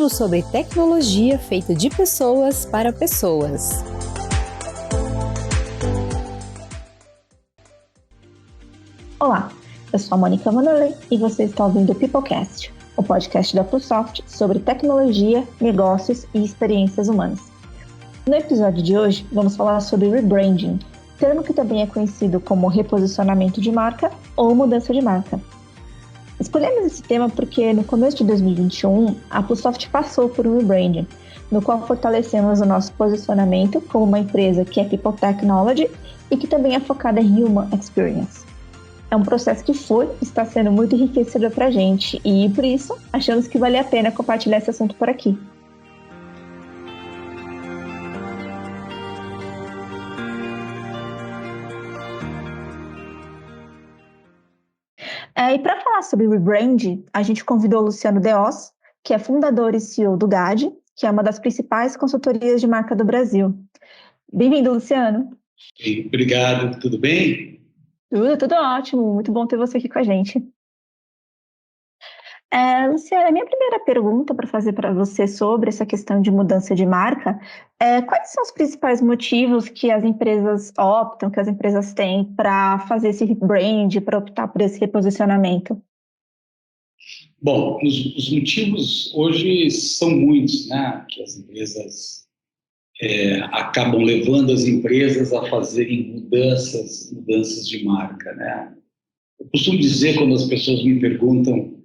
tudo sobre tecnologia feita de pessoas para pessoas. Olá, eu sou a Mônica Vanderlei e você está ouvindo o PeopleCast, o podcast da PluSoft sobre tecnologia, negócios e experiências humanas. No episódio de hoje, vamos falar sobre rebranding, termo que também é conhecido como reposicionamento de marca ou mudança de marca. Escolhemos esse tema porque no começo de 2021, a PluSoft passou por um rebranding, no qual fortalecemos o nosso posicionamento como uma empresa que é People Technology e que também é focada em Human Experience. É um processo que está sendo muito enriquecedor para a gente e, por isso, achamos que vale a pena compartilhar esse assunto por aqui. E para falar sobre rebranding, a gente convidou o Luciano Deos, que é fundador e CEO do GAD, que é uma das principais consultorias de marca do Brasil. Bem-vindo, Luciano. Obrigado, tudo bem? Tudo ótimo, muito bom ter você aqui com a gente. Luciana, a minha primeira pergunta para fazer para você sobre essa questão de mudança de marca é quais são os principais motivos que as empresas optam, que as empresas têm para fazer esse rebrand, para optar por esse reposicionamento? Bom, os motivos hoje são muitos, né? Que as empresas acabam levando as empresas a fazerem mudanças de marca, né? Eu costumo dizer, quando as pessoas me perguntam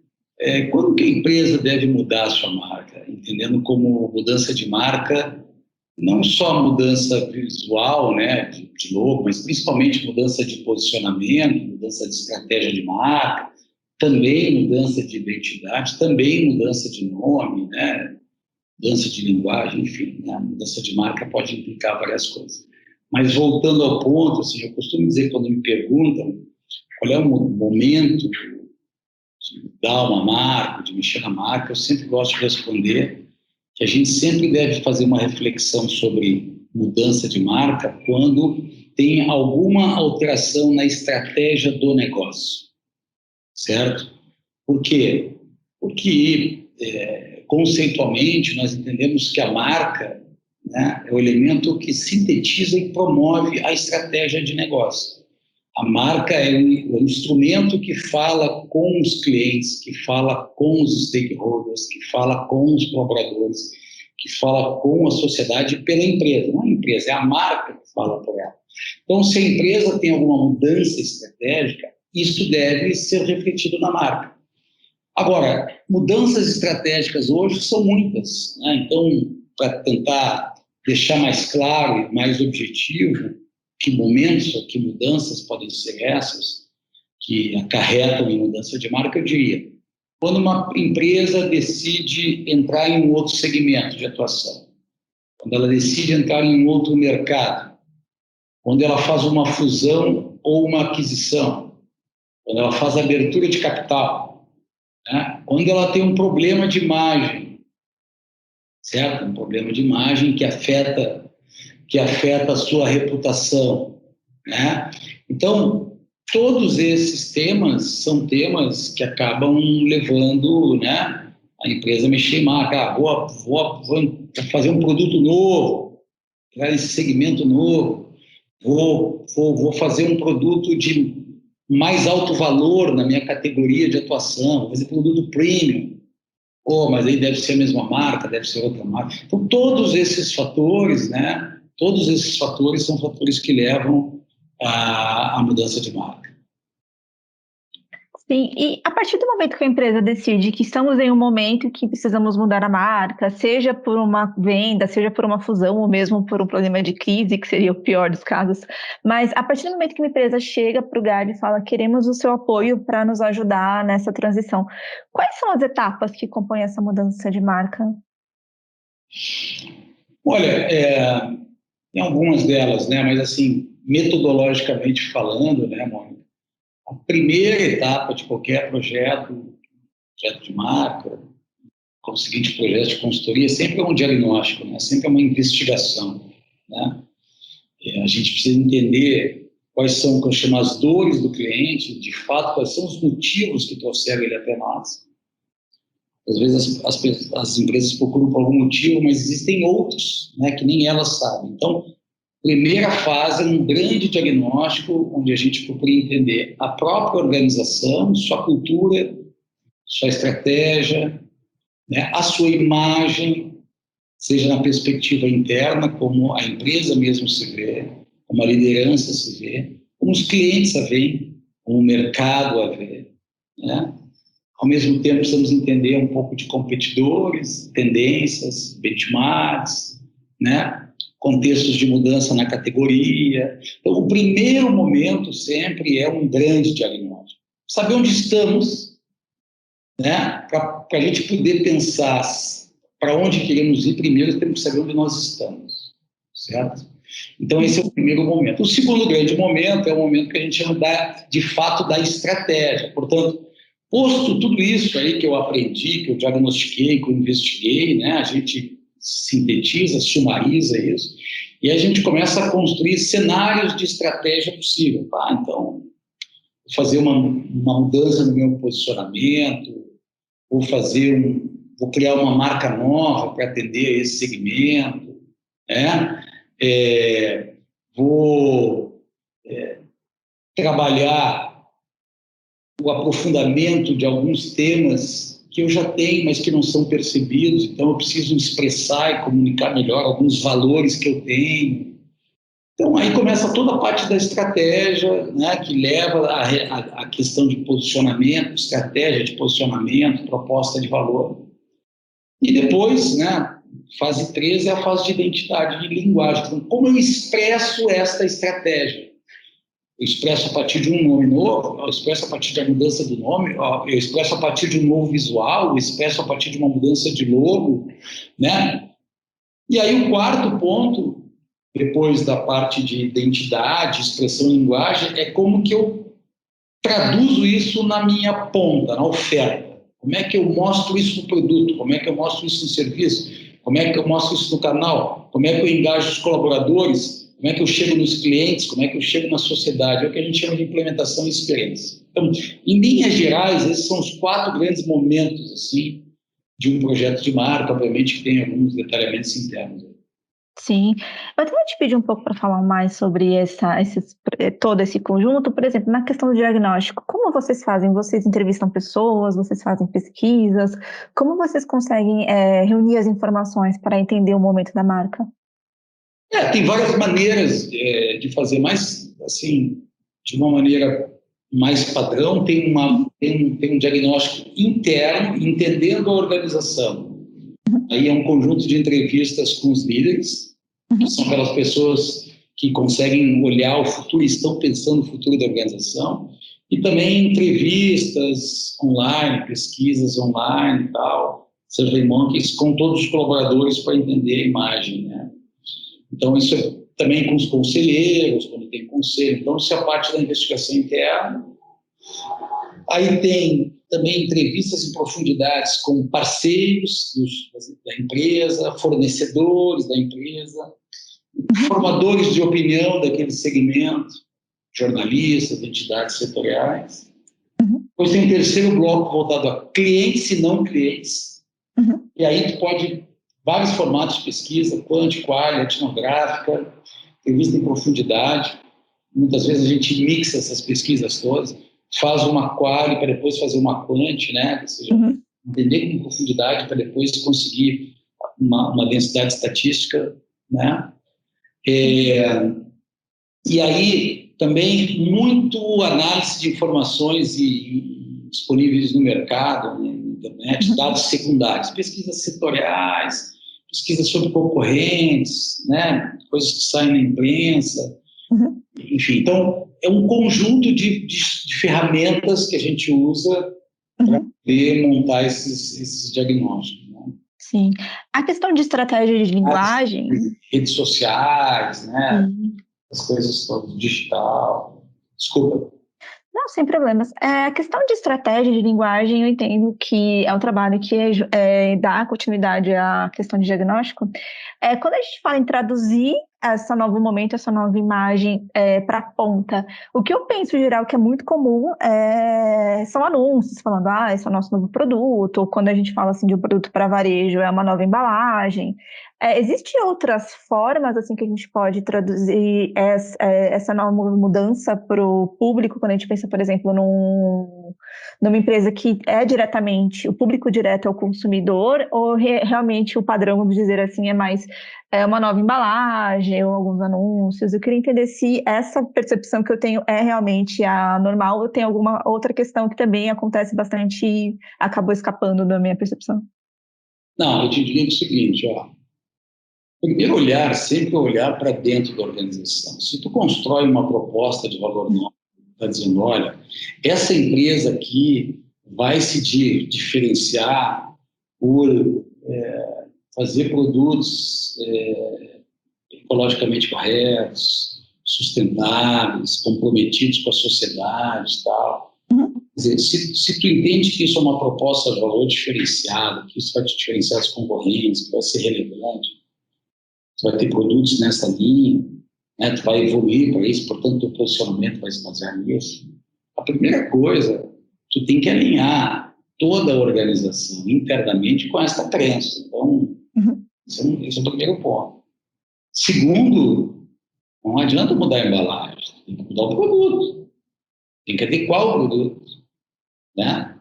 quando que a empresa deve mudar a sua marca, entendendo como mudança de marca, não só mudança visual, né, de logo, mas principalmente mudança de posicionamento, mudança de estratégia de marca, também mudança de identidade, também mudança de nome, né, mudança de linguagem, enfim, né, mudança de marca pode implicar várias coisas. Mas voltando ao ponto, assim, eu costumo dizer, quando me perguntam qual é o momento de mudar uma marca, de mexer na marca, eu sempre gosto de responder que a gente sempre deve fazer uma reflexão sobre mudança de marca quando tem alguma alteração na estratégia do negócio, certo? Por quê? Porque, conceitualmente, nós entendemos que a marca, né, é o elemento que sintetiza e promove a estratégia de negócio. A marca é um instrumento que fala com os clientes, que fala com os stakeholders, que fala com os colaboradores, que fala com a sociedade pela empresa. Não é a empresa, é a marca que fala por ela. Então, se a empresa tem alguma mudança estratégica, isso deve ser refletido na marca. Agora, mudanças estratégicas hoje são muitas, né? Então, para tentar deixar mais claro e mais objetivo, que momentos ou que mudanças podem ser essas que acarretam em mudança de marca, eu diria. Quando uma empresa decide entrar em um outro segmento de atuação, quando ela decide entrar em um outro mercado, quando ela faz uma fusão ou uma aquisição, quando ela faz abertura de capital, né? Quando ela tem um problema de imagem, certo? Um problema de imagem que afeta a sua reputação, né? Então, todos esses temas são temas que acabam levando, né, a empresa a mexer em marca. Vou fazer um produto novo, entrar nesse segmento novo, vou fazer um produto de mais alto valor na minha categoria de atuação, vou fazer produto premium. Mas aí deve ser a mesma marca, deve ser outra marca. Então, todos esses fatores, né? Todos esses fatores são fatores que levam à mudança de marca. Sim, e a partir do momento que a empresa decide que estamos em um momento que precisamos mudar a marca, seja por uma venda, seja por uma fusão ou mesmo por um problema de crise, que seria o pior dos casos, mas a partir do momento que uma empresa chega para o GAD e fala queremos o seu apoio para nos ajudar nessa transição, quais são as etapas que compõem essa mudança de marca? Olha, tem algumas delas, né? Mas assim, metodologicamente falando, né, Mônica, a primeira etapa de qualquer projeto de marca, como o seguinte projeto de consultoria, sempre é um diagnóstico, né? Sempre é uma investigação, né? A gente precisa entender quais são, que eu chamo, as dores do cliente, de fato, quais são os motivos que trouxeram ele até nós. Às vezes as empresas procuram por algum motivo, mas existem outros, né, que nem elas sabem. Então, primeira fase é um grande diagnóstico, onde a gente procura entender a própria organização, sua cultura, sua estratégia, né, a sua imagem, seja na perspectiva interna, como a empresa mesmo se vê, como a liderança se vê, como os clientes a veem, como o mercado a vê, né? Ao mesmo tempo, precisamos entender um pouco de competidores, tendências, benchmarks, né? Contextos de mudança na categoria. Então, o primeiro momento sempre é um grande diagnóstico. Saber onde estamos, né? Para a gente poder pensar para onde queremos ir, primeiro temos que saber onde nós estamos, certo? Então, esse é o primeiro momento. O segundo grande momento é o momento que a gente chama, de fato, da estratégia. Portanto, posto tudo isso aí que eu aprendi, que eu diagnostiquei, que eu investiguei, né? A gente sintetiza, sumariza isso, e a gente começa a construir cenários de estratégia possível. Então, vou fazer uma mudança no meu posicionamento, vou criar uma marca nova para atender esse segmento, né? Vou trabalhar o aprofundamento de alguns temas que eu já tenho, mas que não são percebidos, então eu preciso expressar e comunicar melhor alguns valores que eu tenho. Então, aí começa toda a parte da estratégia, né, que leva à questão de posicionamento, estratégia de posicionamento, proposta de valor. E depois, né, fase 3 é a fase de identidade de linguagem. Então, como eu expresso esta estratégia? Eu expresso a partir de um nome novo, eu expresso a partir da mudança do nome, eu expresso a partir de um novo visual, eu expresso a partir de uma mudança de logo, né? E aí o quarto ponto, depois da parte de identidade, expressão e linguagem, é como que eu traduzo isso na minha ponta, na oferta. Como é que eu mostro isso no produto? Como é que eu mostro isso no serviço? Como é que eu mostro isso no canal? Como é que eu engajo os colaboradores? Como é que eu chego nos clientes? Como é que eu chego na sociedade? É o que a gente chama de implementação e experiência. Então, em linhas gerais, esses são os 4 grandes momentos assim, de um projeto de marca, obviamente que tem alguns detalhamentos internos. Sim. Eu até vou te pedir um pouco para falar mais sobre todo esse conjunto. Por exemplo, na questão do diagnóstico, como vocês fazem? Vocês entrevistam pessoas, vocês fazem pesquisas? Como vocês conseguem reunir as informações para entender o momento da marca? Tem várias maneiras de fazer, mas, assim, de uma maneira mais padrão, tem um diagnóstico interno, entendendo a organização. Aí é um conjunto de entrevistas com os líderes, que são aquelas pessoas que conseguem olhar o futuro e estão pensando no futuro da organização, e também entrevistas online, pesquisas online e tal, SurveyMonkey, com todos os colaboradores para entender a imagem, né? Então, isso é também com os conselheiros, quando tem conselho. Então, isso é a parte da investigação interna. Aí tem também entrevistas em profundidades com parceiros da empresa, fornecedores da empresa, formadores de opinião daquele segmento, jornalistas, entidades setoriais. Depois tem um terceiro bloco voltado a clientes e não clientes. E aí tu pode vários formatos de pesquisa, quant, qual, etnográfica, entrevista em profundidade. Muitas vezes a gente mixa essas pesquisas todas, faz uma qual para depois fazer uma quant, né? Ou seja, entender com profundidade para depois conseguir uma densidade estatística, né? E aí também muito análise de informações disponíveis no mercado, né, na internet, dados secundários, pesquisas setoriais, pesquisas sobre concorrentes, né, coisas que saem na imprensa, enfim. Então, é um conjunto de ferramentas que a gente usa para poder montar esses diagnósticos. Né? Sim. A questão de estratégia de linguagem... Redes sociais, né, as coisas todas, digital. Desculpa. Não, sem problemas. A questão de estratégia de linguagem, eu entendo que é um trabalho que dá continuidade à questão de diagnóstico. Quando a gente fala em traduzir esse novo momento, essa nova imagem para a ponta? O que eu penso, em geral, que é muito comum são anúncios falando, esse é o nosso novo produto, ou quando a gente fala assim, de um produto para varejo, é uma nova embalagem. Existem outras formas assim, que a gente pode traduzir essa nova mudança para o público, quando a gente pensa, por exemplo, numa empresa que é diretamente, o público direto é o consumidor, ou realmente o padrão, vamos dizer assim, é mais uma nova embalagem ou alguns anúncios. Eu queria entender se essa percepção que eu tenho é realmente a normal ou tem alguma outra questão que também acontece bastante e acabou escapando da minha percepção. Não, eu te digo o seguinte, ó. Primeiro olhar, sempre olhar para dentro da organização. Se tu constrói uma proposta de valor novo, está dizendo, olha, essa empresa aqui vai se diferenciar por fazer produtos ecologicamente corretos, sustentáveis, comprometidos com a sociedade e tal. Quer dizer, se tu entende que isso é uma proposta de valor diferenciada, que isso vai te diferenciar dos concorrentes, que vai ser relevante, tu vai ter produtos nessa linha, né? Tu vai evoluir para isso, portanto, o teu posicionamento vai se basear nisso. A primeira coisa, tu tem que alinhar toda a organização internamente com essa crença. Então, esse é o primeiro ponto. Segundo, não adianta mudar a embalagem, tem que mudar o produto. Tem que adequar o produto, né?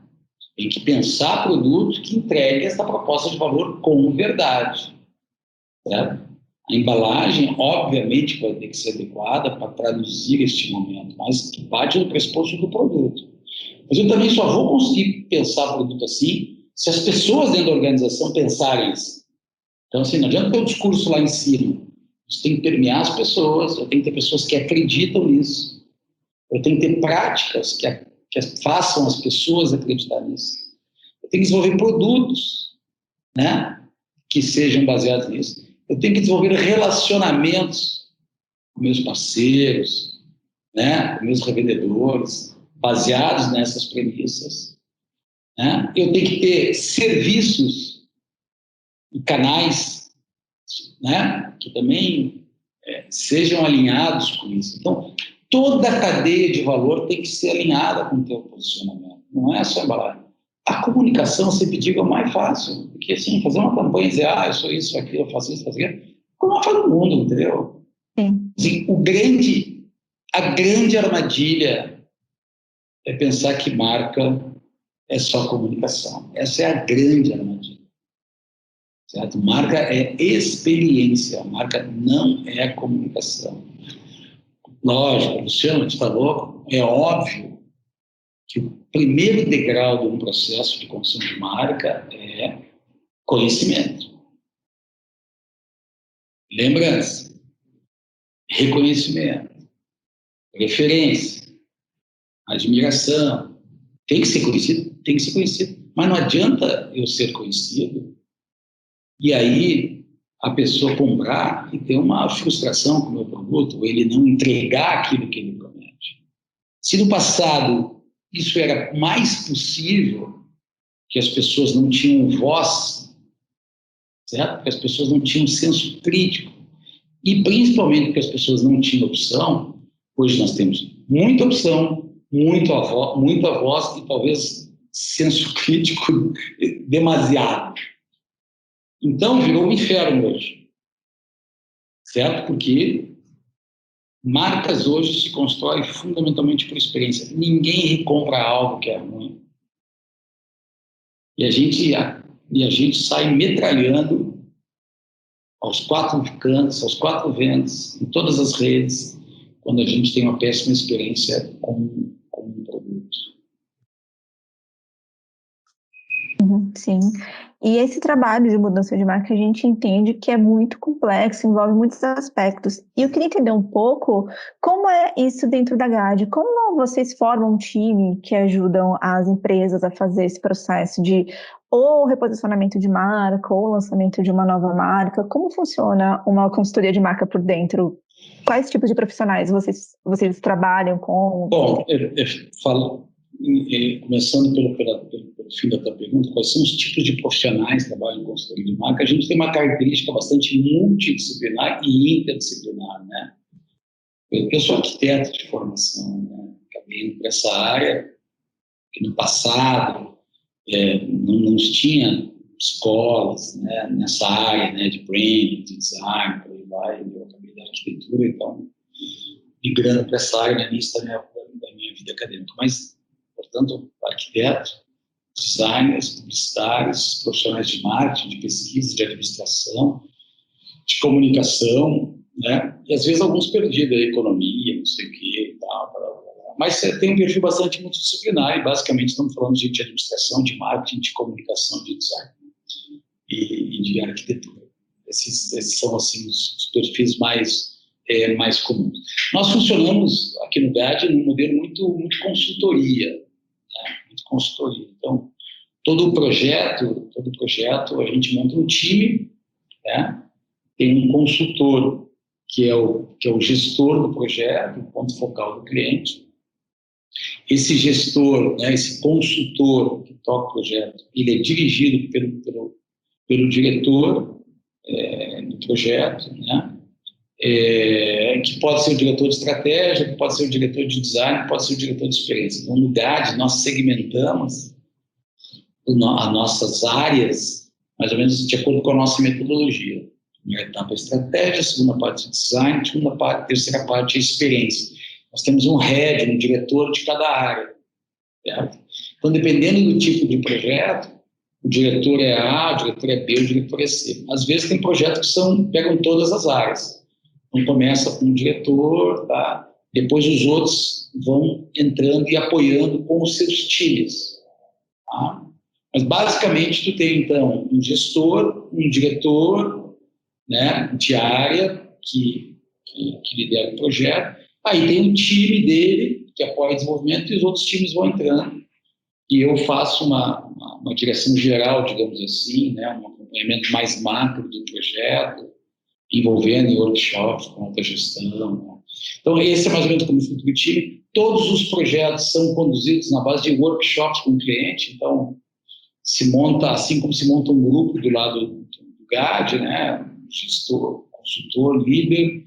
Tem que pensar produto que entregue essa proposta de valor com verdade, certo? A embalagem, obviamente, vai ter que ser adequada para traduzir este momento, mas que parte do pressuposto do produto. Mas eu também só vou conseguir pensar produto assim se as pessoas dentro da organização pensarem isso. Então, assim, não adianta ter um discurso lá em cima. Isso tem que permear as pessoas, eu tenho que ter pessoas que acreditam nisso. Eu tenho que ter práticas que façam as pessoas acreditar nisso. Eu tenho que desenvolver produtos, né, que sejam baseados nisso. Eu tenho que desenvolver relacionamentos com meus parceiros, né, com meus revendedores, baseados nessas premissas. Né? Eu tenho que ter serviços e canais, né, que também sejam alinhados com isso. Então, toda a cadeia de valor tem que ser alinhada com o teu posicionamento. Não é só embalagem. A comunicação, sempre digo, é o mais fácil. Porque, assim, fazer uma campanha e dizer, eu sou isso, aquilo, eu faço isso, faço aquilo, como faz o mundo, entendeu? Sim. Assim, a grande armadilha é pensar que marca é só comunicação. Essa é a grande armadilha. Certo? Marca é experiência, marca não é comunicação. Lógico, Luciano, você está louco? É óbvio que o primeiro degrau de um processo de construção de marca é conhecimento. Lembrança, reconhecimento, referência, admiração. Tem que ser conhecido? Tem que ser conhecido. Mas não adianta eu ser conhecido e aí a pessoa comprar e ter uma frustração com o meu produto, ou ele não entregar aquilo que ele promete. Se no passado isso era mais possível, que as pessoas não tinham voz, certo? Porque as pessoas não tinham senso crítico, e principalmente porque as pessoas não tinham opção, hoje nós temos muita opção, muita voz e talvez senso crítico demasiado. Então, virou um inferno hoje, certo? Porque marcas hoje se constroem fundamentalmente por experiência. Ninguém recompra algo que é ruim. E a gente sai metralhando aos quatro cantos, aos quatro ventos, em todas as redes, quando a gente tem uma péssima experiência com um produto. Sim. E esse trabalho de mudança de marca, a gente entende que é muito complexo, envolve muitos aspectos. E eu queria entender um pouco como é isso dentro da GAD, como vocês formam um time que ajudam as empresas a fazer esse processo de ou reposicionamento de marca, ou lançamento de uma nova marca, como funciona uma consultoria de marca por dentro? Quais tipos de profissionais vocês trabalham com? Bom, eu falo começando pelo fim da tua pergunta, quais são os tipos de profissionais que trabalham em consultoria de marca? A gente tem uma característica bastante multidisciplinar e interdisciplinar, né? Eu sou arquiteto de formação, né? Acabei indo para essa área que no passado não tinha escolas, né, nessa área, né, de branding, de design, por aí vai. Eu acabei da arquitetura, então migrando para essa área no início da minha vida acadêmica. Mas, portanto, arquiteto, designers, publicitários, profissionais de marketing, de pesquisa, de administração, de comunicação, né? E às vezes alguns perdidos, economia, não sei o quê e tal. Mas tem um perfil bastante multidisciplinar e basicamente estamos falando de administração, de marketing, de comunicação, de design e de arquitetura. Esses são assim os perfis mais comuns. Nós funcionamos aqui no GAD num modelo muito consultoria, né? Muito consultoria. Então, todo projeto a gente monta um time, né? Tem um consultor que é o gestor do projeto, o ponto focal do cliente. Esse gestor, né, esse consultor que toca o projeto, ele é dirigido pelo diretor do projeto, né? Que pode ser o diretor de estratégia, que pode ser o diretor de design, que pode ser o diretor de experiência. Então, no GAD, nós segmentamos as nossas áreas, mais ou menos de acordo com a nossa metodologia. Primeira etapa é estratégia, segunda parte é design, terceira parte é experiência. Nós temos um head, um diretor de cada área. Certo? Então, dependendo do tipo de projeto, o diretor é A, o diretor é B, o diretor é C. Às vezes tem projetos que pegam todas as áreas. Então, começa com o diretor, tá? Depois os outros vão entrando e apoiando com os seus times. Tá? Mas, basicamente, tu tem, então, um gestor, um diretor, né, de área que lidera o projeto. Aí tem um time dele que apoia o desenvolvimento e os outros times vão entrando. E eu faço uma direção geral, digamos assim, né, um acompanhamento mais macro do projeto, envolvendo em workshops com alta gestão. Né. Então, esse é mais ou menos como funciona o time. Todos os projetos são conduzidos na base de workshops com o cliente. Então, se monta, assim como se monta um grupo do lado do GAD, né, gestor, consultor, líder,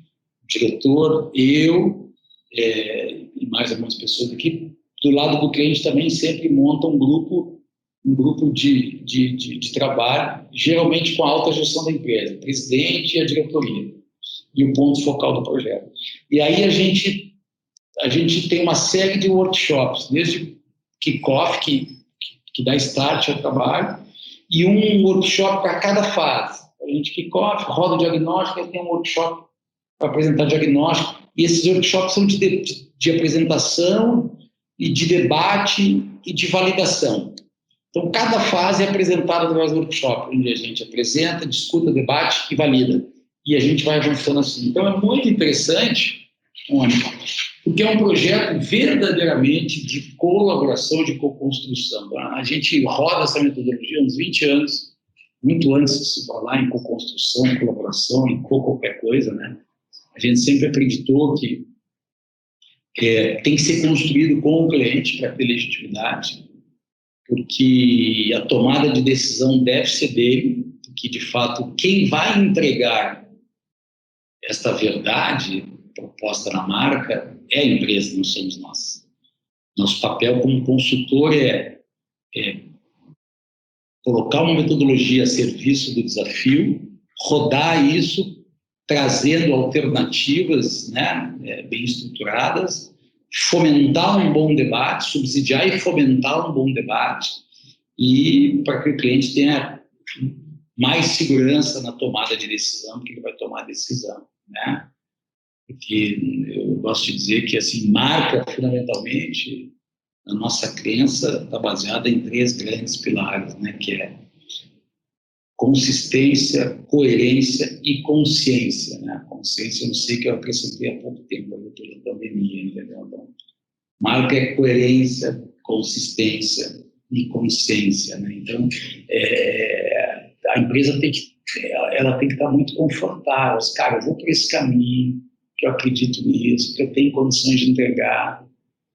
diretor, eu e mais algumas pessoas aqui. Do lado do cliente também sempre monta um grupo de trabalho, geralmente com a alta gestão da empresa, o presidente e a diretoria, e o ponto focal do projeto. E aí a gente tem uma série de workshops, desde kickoff, que dá start ao trabalho, e um workshop para cada fase. A gente kickoff, roda o diagnóstico, e tem um workshop para apresentar diagnóstico, e esses workshops são de apresentação e de debate e de validação. Então, cada fase é apresentada através do workshop, onde a gente apresenta, discuta, debate e valida. E a gente vai avançando assim. Então, é muito interessante, Mônica, porque é um projeto verdadeiramente de colaboração, de co-construção. A gente roda essa metodologia há uns 20 anos, muito antes de se falar em co-construção, em colaboração, em qualquer coisa, né? A gente sempre acreditou que tem que ser construído com o cliente para ter legitimidade, porque a tomada de decisão deve ser dele, porque, de fato, quem vai entregar esta verdade proposta na marca é a empresa, não somos nós. Nosso papel como consultor é colocar uma metodologia a serviço do desafio, rodar isso, trazendo alternativas, né, bem estruturadas, fomentar um bom debate, subsidiar e fomentar um bom debate, e para que o cliente tenha mais segurança na tomada de decisão, porque ele vai tomar a decisão, né? Porque eu gosto de dizer que, assim, marca, fundamentalmente, a nossa crença está baseada em 3 grandes pilares, né? Que é consistência, coerência e consciência, né? Consciência, eu não sei, que eu acrescentei há pouco tempo, depois da pandemia, entendeu? Então, marca é coerência, consistência e consciência, né? Então, a empresa tem que estar muito confortável. Cara, eu vou por esse caminho, que eu acredito nisso, que eu tenho condições de entregar,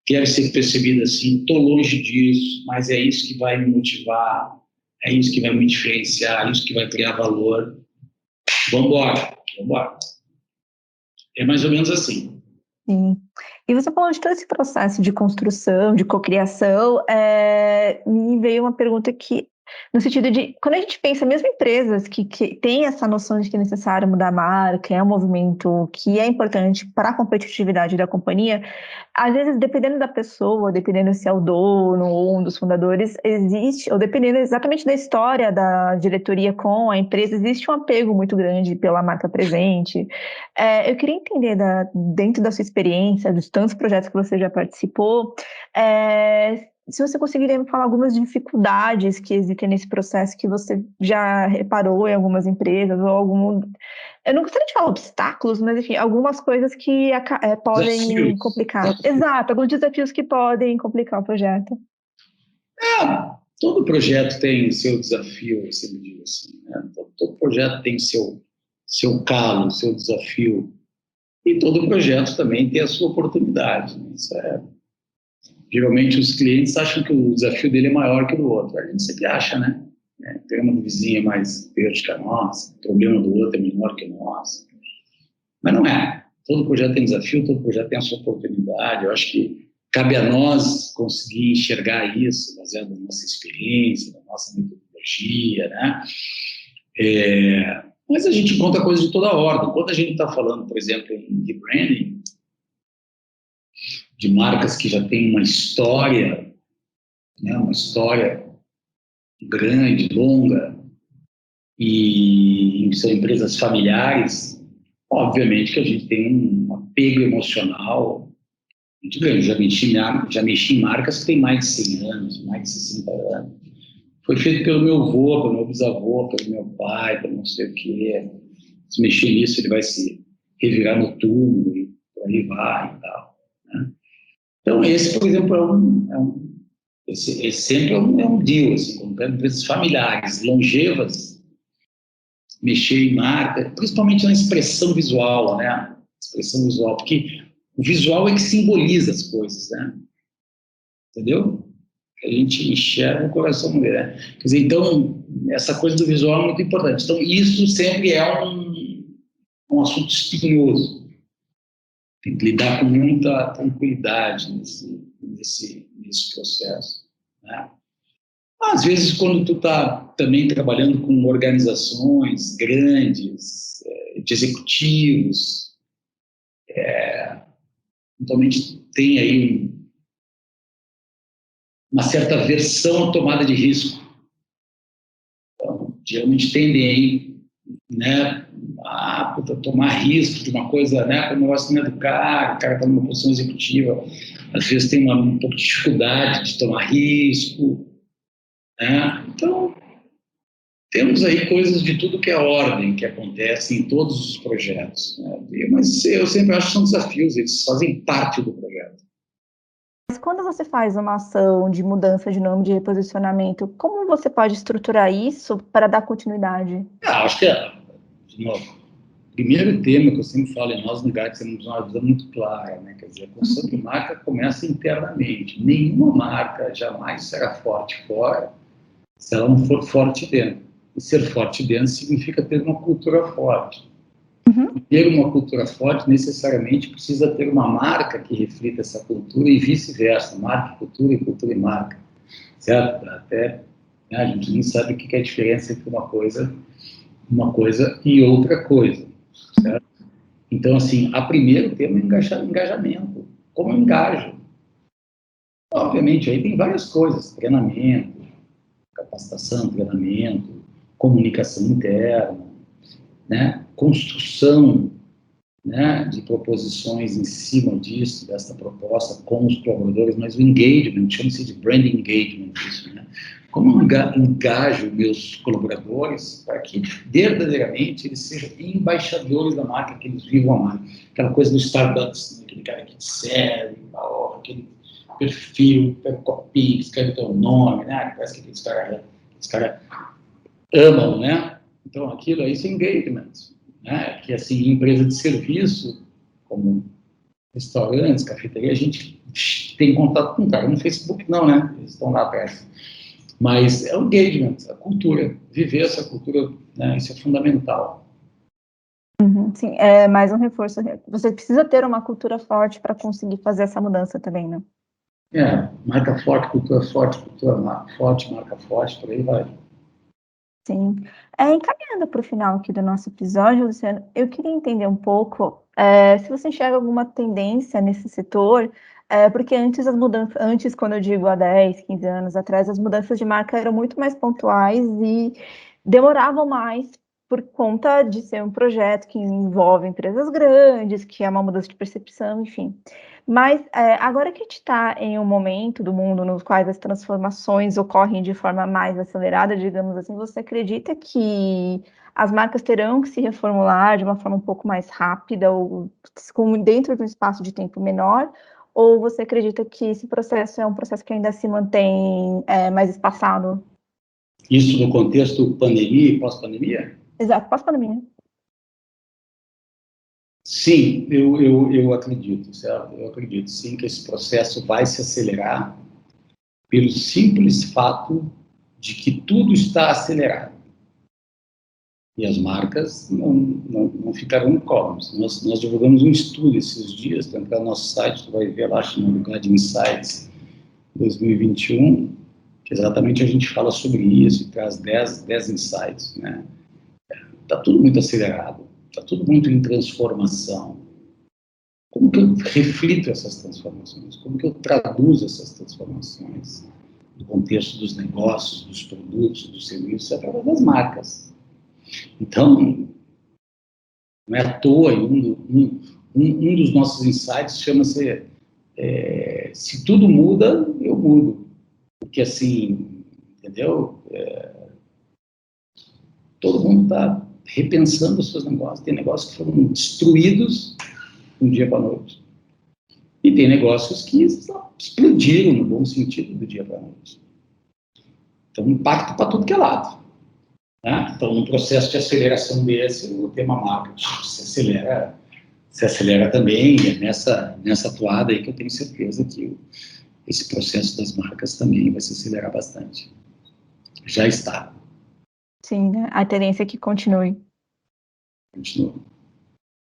quero ser percebido assim, estou longe disso, mas é isso que vai me motivar, é isso que vai me diferenciar, é isso que vai criar valor. Vamos embora. É mais ou menos assim. Sim. E você falou de todo esse processo de construção, de cocriação, me veio uma pergunta que, no sentido de, quando a gente pensa, mesmo empresas que têm essa noção de que é necessário mudar a marca, é um movimento que é importante para a competitividade da companhia, às vezes, dependendo da pessoa, dependendo se é o dono ou um dos fundadores, existe, ou dependendo exatamente da história da diretoria com a empresa, existe um apego muito grande pela marca presente. Eu queria entender, dentro da sua experiência, dos tantos projetos que você já participou, se você conseguiria me falar algumas dificuldades que existem nesse processo que você já reparou em algumas empresas, ou algum... Eu não gostaria de falar obstáculos, mas, enfim, algumas coisas que podem Desafios. complicar. Exato, alguns desafios que podem complicar o projeto. Todo projeto tem seu desafio, eu sempre digo assim, né? Todo projeto tem seu calo, seu desafio. E todo projeto também tem a sua oportunidade. Né? Geralmente os clientes acham que o desafio dele é maior que o do outro. A gente sempre acha, né? O tema do vizinho é mais verde que a nossa, o problema do outro é menor que o nosso. Mas não é. Todo projeto tem desafio, todo projeto tem a sua oportunidade. Eu acho que cabe a nós conseguir enxergar isso, baseado na nossa experiência, na nossa metodologia, né? Mas a gente encontra coisas de toda ordem. Quando a gente está falando, por exemplo, em rebranding, de marcas que já têm uma história, né, uma história grande, longa, e são empresas familiares, obviamente que a gente tem um apego emocional muito grande. Já mexi em marcas que têm mais de 100 anos, mais de 60 anos. Foi feito pelo meu avô, pelo meu bisavô, pelo meu pai, pelo não sei o quê. Se mexer nisso, ele vai se revirar no túmulo e por aí vai e tal. Né? Então, esse, por exemplo, esse sempre é um deal, assim, quando pega empresas familiares, longevas, mexer em marca, principalmente na expressão visual, né? Expressão visual, porque o visual é que simboliza as coisas, né? Entendeu? A gente enxerga o coração da mulher. Né? Quer dizer, então, essa coisa do visual é muito importante. Então, isso sempre é um assunto espinhoso. Tem que lidar com muita tranquilidade nesse processo. Né? Às vezes, quando tu está também trabalhando com organizações grandes, de executivos, eventualmente tem aí uma certa aversão à tomada de risco. Então, geralmente tendem aí, né, a tomar risco de uma coisa, né, o negócio não é do cara, o cara está numa posição executiva, às vezes tem um pouco de dificuldade de tomar risco, né? Então, temos aí coisas de tudo que é ordem que acontece em todos os projetos, né? Mas eu sempre acho que são desafios, eles fazem parte do projeto. Mas quando você faz uma ação de mudança de nome, de reposicionamento, como você pode estruturar isso para dar continuidade? Acho que de novo, o primeiro tema que eu sempre falo em nós no GAT, temos uma visão muito clara, né? Quer dizer, a construção de marca começa internamente. Nenhuma marca jamais será forte fora se ela não for forte dentro. E ser forte dentro significa ter uma cultura forte. Uhum. Ter uma cultura forte necessariamente precisa ter uma marca que reflita essa cultura e vice-versa, marca e cultura e marca, certo? Até, né, a gente nem sabe o que é a diferença entre uma coisa e outra coisa, certo? Então, assim, a primeiro tema é engajamento. Como eu engajo? Obviamente, aí tem várias coisas, treinamento, capacitação, treinamento, comunicação interna, né? Construção, né, de proposições em cima disso, dessa proposta com os colaboradores, mas o engagement, chama-se de brand engagement, isso, né? Como eu engajo meus colaboradores para que verdadeiramente eles sejam embaixadores da marca, que eles vivam a marca. Aquela coisa do Starbucks, né? Aquele cara que te serve, aquele perfil, pega o copinho, escreve teu nome, né? Parece que aqueles caras amam, né? Então aquilo aí é engagement. Né, que assim, empresa de serviço, como restaurantes, cafeteria, a gente gente tem contato com o cara no Facebook, não, né? Eles estão lá perto. Mas é o engagement, a cultura, viver essa cultura, né? Isso é fundamental. Sim, é mais um reforço. Você precisa ter uma cultura forte para conseguir fazer essa mudança também, né? Marca forte, cultura forte, marca forte, por aí vai. Sim. Encaminhando para o final aqui do nosso episódio, Luciano, eu queria entender um pouco se você enxerga alguma tendência nesse setor, porque antes, quando eu digo há 10, 15 anos atrás, as mudanças de marca eram muito mais pontuais e demoravam mais por conta de ser um projeto que envolve empresas grandes, que é uma mudança de percepção, enfim. Mas agora que a gente está em um momento do mundo nos quais as transformações ocorrem de forma mais acelerada, digamos assim, você acredita que as marcas terão que se reformular de uma forma um pouco mais rápida ou dentro de um espaço de tempo menor? Ou você acredita que esse processo é um processo que ainda se mantém mais espaçado? Isso no contexto pandemia e pós-pandemia? Exato, pós-pandemia. Sim, eu acredito, certo? Eu acredito, sim, que esse processo vai se acelerar pelo simples fato de que tudo está acelerado. E as marcas não ficarão incólumes. Nós divulgamos um estudo esses dias, para entrar no nosso site, tu vai ver lá, chamado Guide Insights 2021, que exatamente a gente fala sobre isso e traz 10 insights, né? Está tudo muito acelerado, está tudo muito em transformação. Como que eu reflito essas transformações? Como que eu traduzo essas transformações no contexto dos negócios, dos produtos, dos serviços, através das marcas? Então, não é à toa, um dos nossos insights chama-se se tudo muda, eu mudo. Porque assim, entendeu? Todo mundo está repensando os seus negócios. Tem negócios que foram destruídos de um dia para a noite. E tem negócios que explodiram no bom sentido do dia para a noite. Então, impacto para tudo que é lado. Né? Então, num processo de aceleração desse, o tema marketing se acelera também. É nessa toada aí que eu tenho certeza que esse processo das marcas também vai se acelerar bastante. Já está. Sim, né? A tendência é que continue. Continua.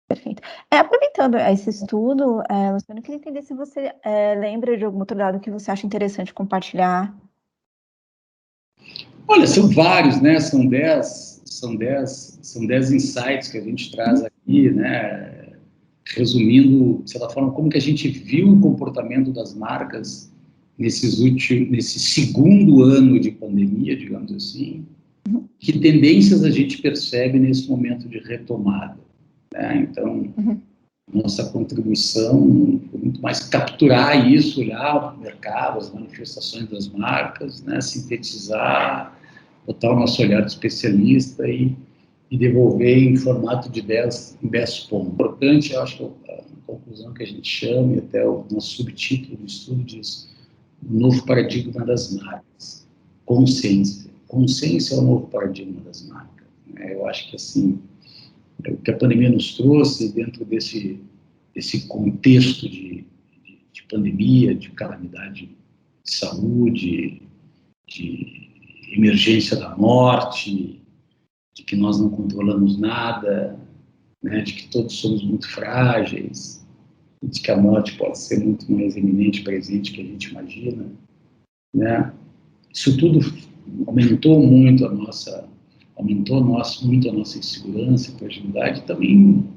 Perfeito. Aproveitando esse estudo, Luciano, eu queria entender se você lembra de algum outro dado que você acha interessante compartilhar. Olha, são vários, né? São 10 insights que a gente traz aqui, né? Resumindo, de certa forma, como que a gente viu o comportamento das marcas nesse segundo ano de pandemia, digamos assim. Que tendências a gente percebe nesse momento de retomada, né? Então, nossa contribuição foi muito mais capturar isso, olhar o mercado, as manifestações das marcas, né? Sintetizar, botar o nosso olhar de especialista e devolver em formato de 10 pontos. Importante, eu acho que a conclusão que a gente chama, e até o nosso subtítulo do estudo diz, o novo paradigma das marcas, consciência. Consciência é o novo paradigma das marcas. Né? Eu acho que, assim, o que a pandemia nos trouxe dentro desse contexto de pandemia, de calamidade de saúde, de emergência da morte, de que nós não controlamos nada, né, de que todos somos muito frágeis, de que a morte pode ser muito mais iminente, presente que a gente imagina, né? Isso tudo aumentou muito muito a nossa insegurança e fragilidade, também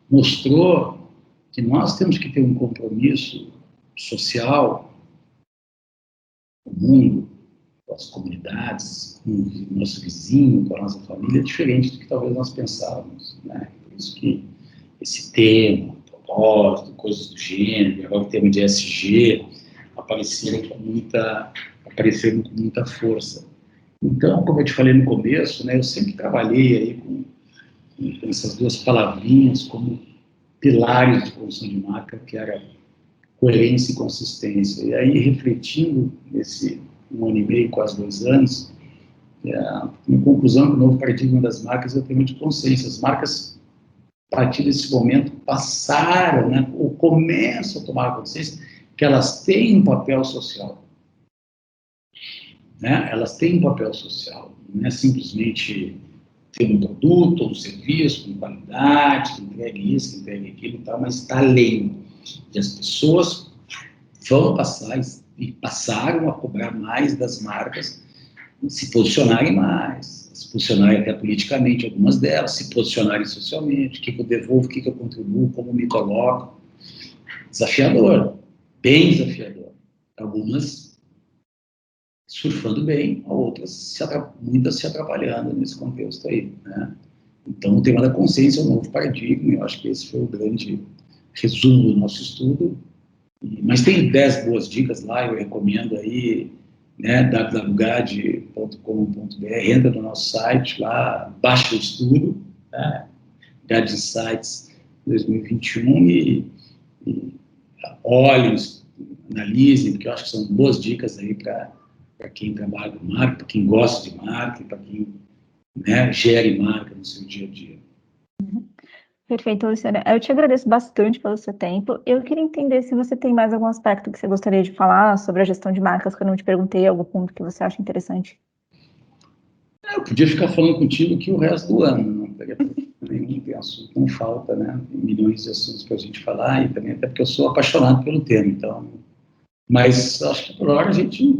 mostrou que nós temos que ter um compromisso social com o mundo, com as comunidades, com o nosso vizinho, com a nossa família, diferente do que talvez nós pensávamos, né? Por isso que esse tema, propósito, coisas do gênero, agora o tema de ESG, apareceram com muita força. Então, como eu te falei no começo, né, eu sempre trabalhei aí com essas duas palavrinhas como pilares de construção de marca, que era coerência e consistência. E aí, refletindo nesse 1 ano e meio, quase 2 anos, minha conclusão que o novo paradigma das marcas é o tema de consciência. As marcas, a partir desse momento, passaram, né, ou começam a tomar consciência que elas têm um papel social. Né? Elas têm um papel social, não é simplesmente ter um produto ou um serviço com qualidade, que entregue isso, que entregue aquilo e tal, mas está além. E as pessoas vão passar e passaram a cobrar mais das marcas, se posicionarem mais, se posicionarem até politicamente, algumas delas, se posicionarem socialmente, o que eu devolvo, o que eu contribuo, como me coloco. Desafiador, bem desafiador. Algumas surfando bem, outras muitas se atrapalhando nesse contexto aí, né? Então, o tema da consciência é um novo paradigma, eu acho que esse foi o grande resumo do nosso estudo, mas tem 10 boas dicas lá, eu recomendo aí, né, www.gad.com.br, entra no nosso site lá, baixa o estudo, né, GAD Insights 2021 e olhem, analisem, porque eu acho que são boas dicas aí para quem trabalha com marca, para quem gosta de marca, para quem, né, gere marca no seu dia a dia. Perfeito, Luciana. Eu te agradeço bastante pelo seu tempo. Eu queria entender se você tem mais algum aspecto que você gostaria de falar sobre a gestão de marcas, que eu não te perguntei, algum ponto que você acha interessante. Eu podia ficar falando contigo aqui o resto do ano, não teria nenhum, tem assunto, não falta, né? Tem milhões de assuntos para a gente falar, e também até porque eu sou apaixonado pelo tema, então. Mas acho que por hora a gente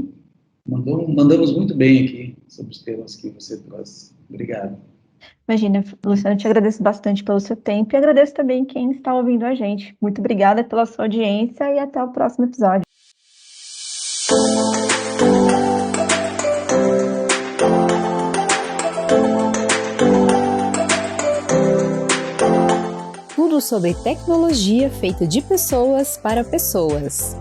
mandamos muito bem aqui sobre os temas que você trouxe. Obrigado. Imagina, Luciana, eu te agradeço bastante pelo seu tempo e agradeço também quem está ouvindo a gente. Muito obrigada pela sua audiência e até o próximo episódio. Tudo sobre tecnologia feita de pessoas para pessoas.